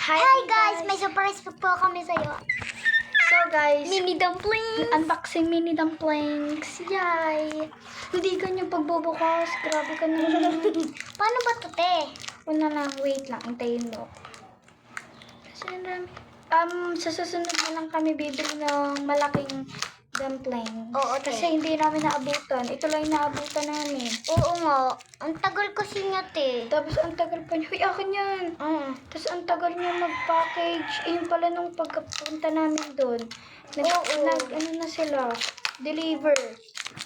Hi guys! May surprise po kami sa'yo. So guys, Mini dumplings! unboxing mini dumplings. Yay! Hindi ka niyo pagbubukas. Grabe ka naman. Paano ba ito, te? Una lang, wait lang. Antayin mo. Kasi ang dami. Sa susunod na lang kami bibili ng malaking dumpling. Oo, te. Kasi hindi namin naabutan. Ito lang yung naabutan namin. Oo nga. Ang tagal kasi niya, te. Tapos ang tagal pa niya. Uy, akin yan. Tapos ang tagal niya mag-package. Yun pala nung pagkapunta namin doon. Ano na sila. Deliver.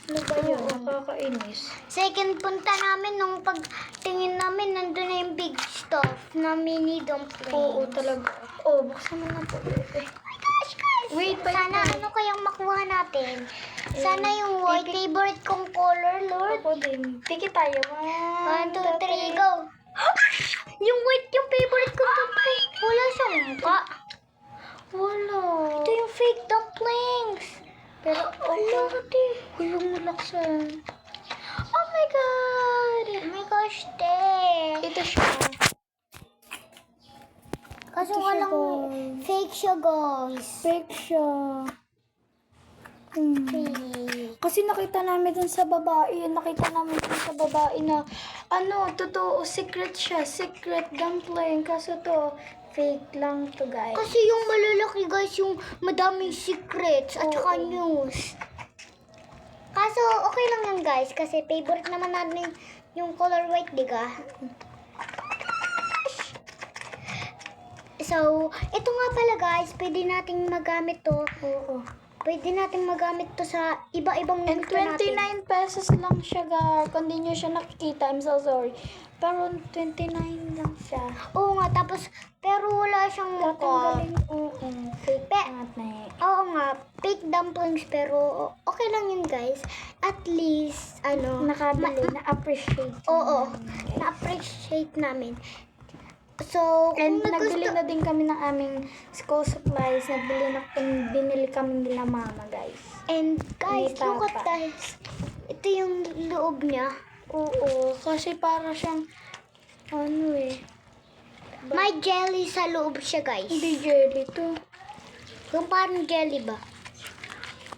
Ano ba yun? Nakakainis. Second punta namin nung pagtingin namin, nandun na yung big stuff na mini dumplings. Oo, talaga. Oh, buksan mo na po. Oh my gosh, guys! Wait, Sana ano kayang makuha natin? Sana yung white favorite kong color, Lord. Ako din. Tiki tayo. 1, 2, 3, go! Yung white yung favorite ko dumpling. Wala siyang mukha. Wala. Ito yung fake dumplings. Pero, Wala, te. Hulong nalaksan. Oh my God! Oh my gosh, te. Ito siya. Kaso Ito siya, walang guys. fake siya, guys. Fake siya. Fake. Kasi nakita namin dun sa babae, na totoo, secret siya, secret dumpling. Kaso to, fake lang to, guys. Kasi yung malalaki, guys, yung madaming secrets at saka Oo. news. Kaso, okay lang yan, guys. Kasi favorite naman natin yung color white, diga? So, ito nga pala, guys. Pwede nating magamit to. Oo. Pwede nating magamit to sa iba-ibang And luto natin. 29 pesos lang siya, guys. Kung di nyo siya nakikita, I'm so sorry. Pero 29 lang siya. Oo nga, tapos, pero wala siyang mukha. Tatanggalin, oo. Fake Pe- natin. Oo nga, fake dumplings, pero okay lang yun, guys. At least, Nakabili, na-appreciate. Oo, namin, guys. na-appreciate namin. So, And kung nagbili nagusto, na din kami ng aming school supplies. Binili kami nila mama, guys. and guys, Ni look at Papa. guys. Ito yung loob niya. Oo, kasi para siyang, May jelly sa loob siya, guys. hindi jelly to. Yung parang jelly ba?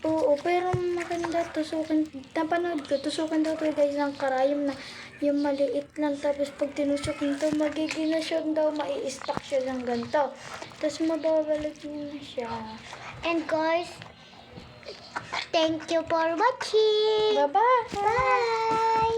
Oo, pero maganda, tusukan, napanood ko, tusukan daw to, guys, ng karayom na yung maliit lang, tapos pag tinusok nito, magiging na siya daw, mai-stack siya ng ganito. Tapos mababalik niya na siya. And guys, thank you for watching. Bye-bye! Bye!